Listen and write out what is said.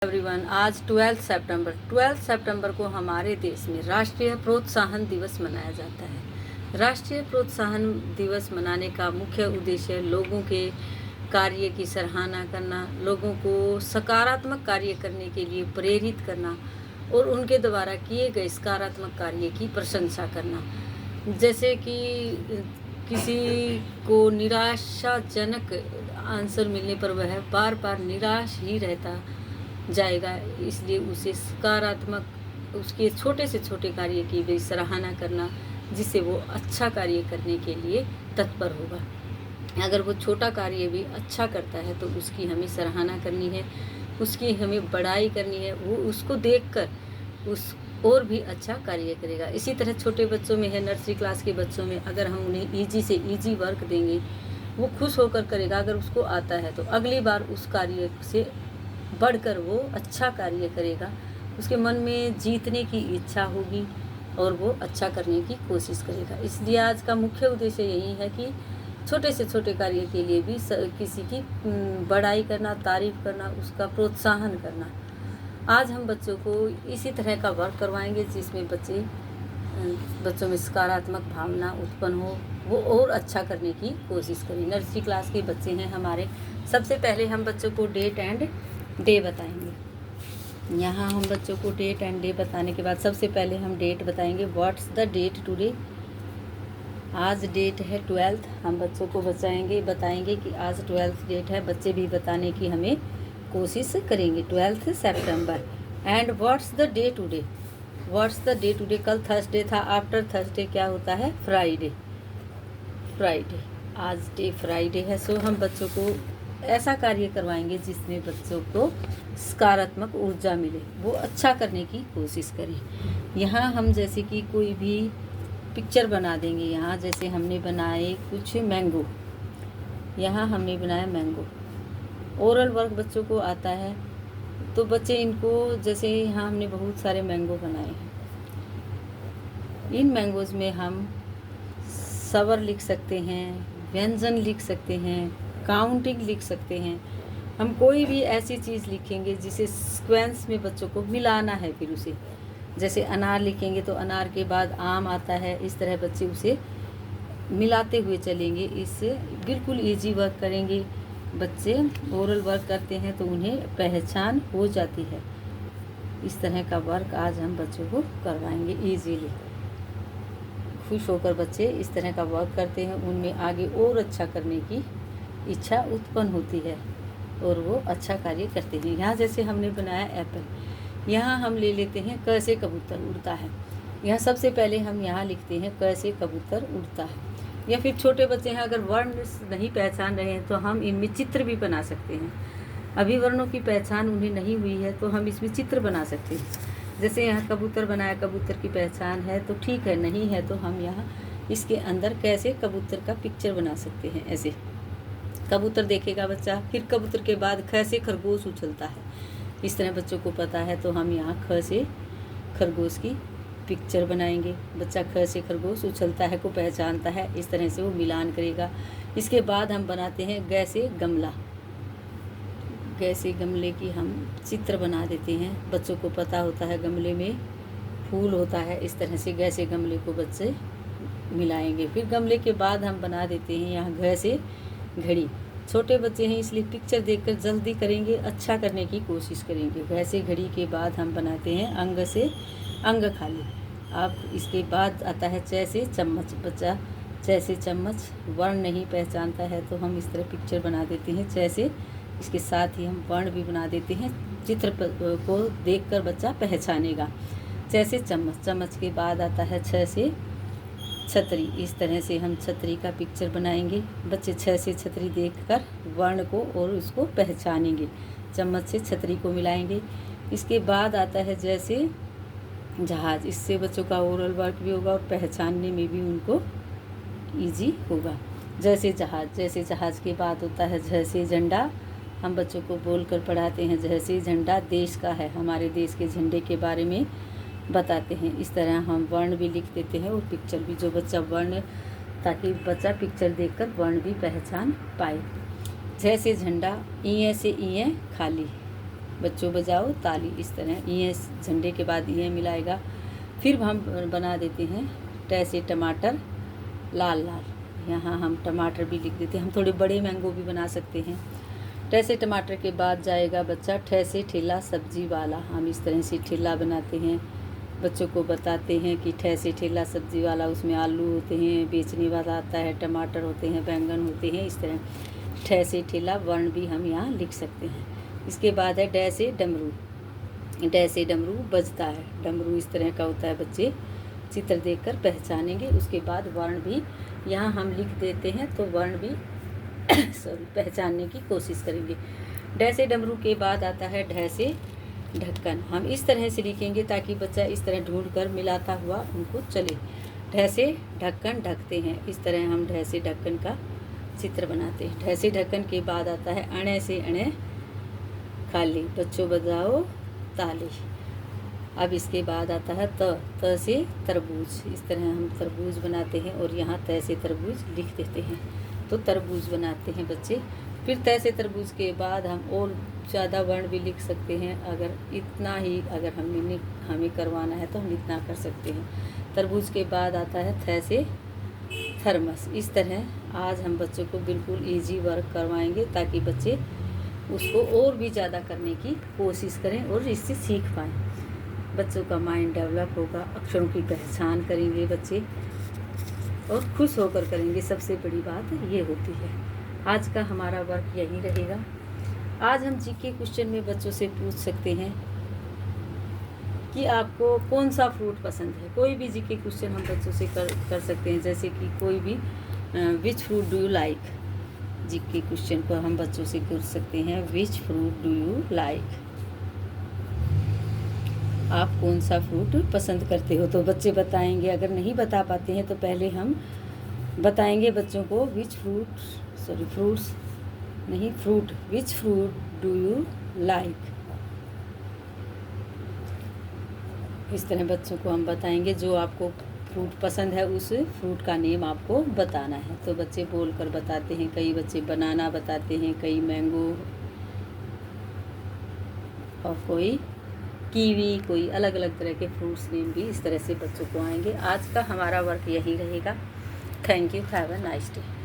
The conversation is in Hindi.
एवरीवन, आज 12 सितंबर को हमारे देश में राष्ट्रीय प्रोत्साहन दिवस मनाया जाता है। राष्ट्रीय प्रोत्साहन दिवस मनाने का मुख्य उद्देश्य लोगों के कार्य की सराहना करना, लोगों को सकारात्मक कार्य करने के लिए प्रेरित करना और उनके द्वारा किए गए सकारात्मक कार्य की प्रशंसा करना। जैसे कि किसी को निराशाजनक आंसर मिलने पर वह बार बार निराश ही रहता जाएगा, इसलिए उसे सकारात्मक उसके छोटे से छोटे कार्य की भी सराहना करना, जिससे वो अच्छा कार्य करने के लिए तत्पर होगा। अगर वो छोटा कार्य भी अच्छा करता है तो उसकी हमें सराहना करनी है, उसकी हमें बड़ाई करनी है। वो उसको देखकर उस और भी अच्छा कार्य करेगा। इसी तरह छोटे बच्चों में है, नर्सरी क्लास के बच्चों में अगर हम उन्हें ईजी से ईजी वर्क देंगे, वो खुश होकर करेगा। अगर उसको आता है तो अगली बार उस कार्य से बढ़कर वो अच्छा कार्य करेगा, उसके मन में जीतने की इच्छा होगी और वो अच्छा करने की कोशिश करेगा। इसलिए आज का मुख्य उद्देश्य यही है कि छोटे से छोटे कार्य के लिए भी किसी की बड़ाई करना, तारीफ करना, उसका प्रोत्साहन करना। आज हम बच्चों को इसी तरह का वर्क करवाएंगे जिसमें बच्चों में सकारात्मक भावना उत्पन्न हो, वो और अच्छा करने की कोशिश करें। नर्सरी क्लास के बच्चे हैं हमारे। सबसे पहले हम बच्चों को डेट एंड डे बताएंगे। यहाँ हम बच्चों को डेट एंड डे बताने के बाद सबसे पहले हम डेट बताएंगे। What's the date today. आज डेट है 12। हम बच्चों को बताएंगे कि आज 12 डेट है। बच्चे भी बताने की हमें कोशिश करेंगे। 12 सितंबर। And what's the day today. What's the day today. कल थर्सडे था, आफ्टर थर्सडे क्या होता है? फ्राइडे। आज डे फ्राइडे है। सो हम बच्चों को ऐसा कार्य करवाएंगे जिसमें बच्चों को सकारात्मक ऊर्जा मिले, वो अच्छा करने की कोशिश करें। यहाँ हम जैसे कि कोई भी पिक्चर बना देंगे। यहाँ जैसे हमने बनाए कुछ मैंगो, यहाँ हमने बनाया मैंगो। ओरल वर्क बच्चों को आता है तो बच्चे इनको, जैसे यहाँ हमने बहुत सारे मैंगो बनाए हैं। इन मैंगोज़ में हम स्वर लिख सकते हैं, व्यंजन लिख सकते हैं, काउंटिंग लिख सकते हैं। हम कोई भी ऐसी चीज़ लिखेंगे जिसे सीक्वेंस में बच्चों को मिलाना है। फिर उसे जैसे अनार लिखेंगे तो अनार के बाद आम आता है, इस तरह बच्चे उसे मिलाते हुए चलेंगे। इससे बिल्कुल इजी वर्क करेंगे। बच्चे ओरल वर्क करते हैं तो उन्हें पहचान हो जाती है। इस तरह का वर्क आज हम बच्चों को करवाएंगे ईजीली। खुश होकर बच्चे इस तरह का वर्क करते हैं, उनमें आगे और अच्छा करने की इच्छा उत्पन्न होती है और वो अच्छा कार्य करते हैं। यहाँ जैसे हमने बनाया एप्पल। यहाँ हम ले लेते हैं कैसे कबूतर उड़ता है। यहाँ सबसे पहले हम यहाँ लिखते हैं कैसे कबूतर उड़ता है। या फिर छोटे बच्चे हैं, अगर वर्ण नहीं पहचान रहे हैं तो हम इनमें चित्र भी बना सकते हैं। अभी वर्णों की पहचान उन्हें नहीं हुई है तो हम इसमें चित्र बना सकते हैं। जैसे यहाँ कबूतर बनाया, कबूतर की पहचान है तो ठीक है, नहीं है तो हम यहाँ इसके अंदर कैसे कबूतर का पिक्चर बना सकते हैं। ऐसे कबूतर देखेगा बच्चा, फिर कबूतर के बाद ख से खरगोश उछलता है। इस तरह बच्चों को पता है तो हम यहाँ ख से खरगोश की पिक्चर बनाएंगे। बच्चा ख से खरगोश उछलता है को पहचानता है, इस तरह से वो मिलान करेगा। इसके बाद हम बनाते हैं ग से गमला। ग से गमले की हम चित्र बना देते हैं। बच्चों को पता होता है गमले में फूल होता है, इस तरह से ग से गमले को बच्चे मिलाएंगे। फिर गमले के बाद हम बना देते हैं यहाँ घ से घड़ी। छोटे बच्चे हैं इसलिए पिक्चर देखकर जल्दी करेंगे, अच्छा करने की कोशिश करेंगे। वैसे घड़ी के बाद हम बनाते हैं अंग से अंग खाली। अब इसके बाद आता है च से चम्मच। बच्चा च से चम्मच वर्ण नहीं पहचानता है तो हम इस तरह पिक्चर बना देते हैं च से। इसके साथ ही हम वर्ण भी बना देते हैं, चित्र को देखकर बच्चा पहचानेगा। च से चम्मच। चम्मच के बाद आता है छ से छतरी। इस तरह से हम छतरी का पिक्चर बनाएंगे। बच्चे छ से छतरी देखकर वर्ण को और उसको पहचानेंगे। चम्मच से छतरी को मिलाएंगे। इसके बाद आता है जैसे जहाज। इससे बच्चों का ओरल वर्क भी होगा और पहचानने में भी उनको इजी होगा। जैसे जहाज। जैसे जहाज के बाद होता है झ से झंडा। हम बच्चों को बोलकर पढ़ाते हैं झ से झंडा देश का है, हमारे देश के झंडे के बारे में बताते हैं। इस तरह हम वर्ण भी लिख देते हैं और पिक्चर भी, जो बच्चा वर्ण, ताकि बच्चा पिक्चर देखकर वर्ण भी पहचान पाए। झ से झंडा। ई से ई खाली। बच्चों बजाओ ताली, इस तरह ये झंडे के बाद ये मिलाएगा। फिर हम बना देते हैं ट से टमाटर लाल लाल, यहाँ हम टमाटर भी लिख देते हैं। हम थोड़े बड़े मैंगो भी बना सकते हैं। ट से टमाटर के बाद जाएगा बच्चा ठ से ठेला सब्जी वाला। हम इस तरह से ठेला बनाते हैं, बच्चों को बताते हैं कि ठ से ठेला सब्जी वाला, उसमें आलू होते हैं, बेचने वाला आता है, टमाटर होते हैं, बैंगन होते हैं। इस तरह ठ से ठेला वर्ण भी हम यहाँ लिख सकते हैं। इसके बाद है ड से डमरू। ड से डमरू बजता है, डमरू इस तरह का होता है, बच्चे चित्र देखकर पहचानेंगे। उसके बाद वर्ण भी यहाँ हम लिख देते हैं, तो वर्ण भी पहचानने की कोशिश करेंगे। ड से डमरू के बाद आता है ढ से ढक्कन। हम इस तरह से लिखेंगे ताकि बच्चा इस तरह ढूंढ कर मिलाता हुआ उनको चले। ढ से ढक्कन ढकते हैं, इस तरह हम ढ से ढक्कन का चित्र बनाते हैं। ढ से ढक्कन के बाद आता है अणे से अणे खाली, बच्चों बजाओ ताली। अब इसके बाद आता है त से तरबूज। इस तरह हम तरबूज बनाते हैं और यहाँ त से तरबूज लिख देते हैं, तो तरबूज बनाते हैं बच्चे। फिर त से तरबूज के बाद हम और ज़्यादा वर्ण भी लिख सकते हैं। अगर इतना ही अगर हमें करवाना है तो हम इतना कर सकते हैं। तरबूज के बाद आता है थ से थर्मस। इस तरह आज हम बच्चों को बिल्कुल इजी वर्क करवाएंगे ताकि बच्चे उसको और भी ज़्यादा करने की कोशिश करें और इससे सीख पाएँ। बच्चों का माइंड डेवलप होगा, अक्षरों की पहचान करेंगे बच्चे और खुश होकर करेंगे। सबसे बड़ी बात ये होती है। आज का हमारा वर्क यही रहेगा। आज हम जीके क्वेश्चन में बच्चों से पूछ सकते हैं कि आपको कौन सा फ्रूट पसंद है। कोई भी जीके क्वेश्चन हम बच्चों से कर सकते हैं, जैसे कि कोई भी which fruit do you like. GK question को हम बच्चों से कर सकते हैं, which fruit do you like, आप कौन सा फ्रूट पसंद करते हो। तो बच्चे बताएंगे। अगर नहीं बता पाते हैं तो पहले हम बताएंगे बच्चों को which fruit which fruit do you like. इस तरह बच्चों को हम बताएंगे, जो आपको फ्रूट पसंद है उस फ्रूट का नेम आपको बताना है। तो बच्चे बोलकर बताते हैं, कई बच्चे बनाना बताते हैं, कई मैंगो और कोई कीवी, कोई अलग अलग तरह के फ्रूट्स नेम भी इस तरह से बच्चों को आएंगे। आज का हमारा वर्क यही रहेगा। Thank you, have a nice day.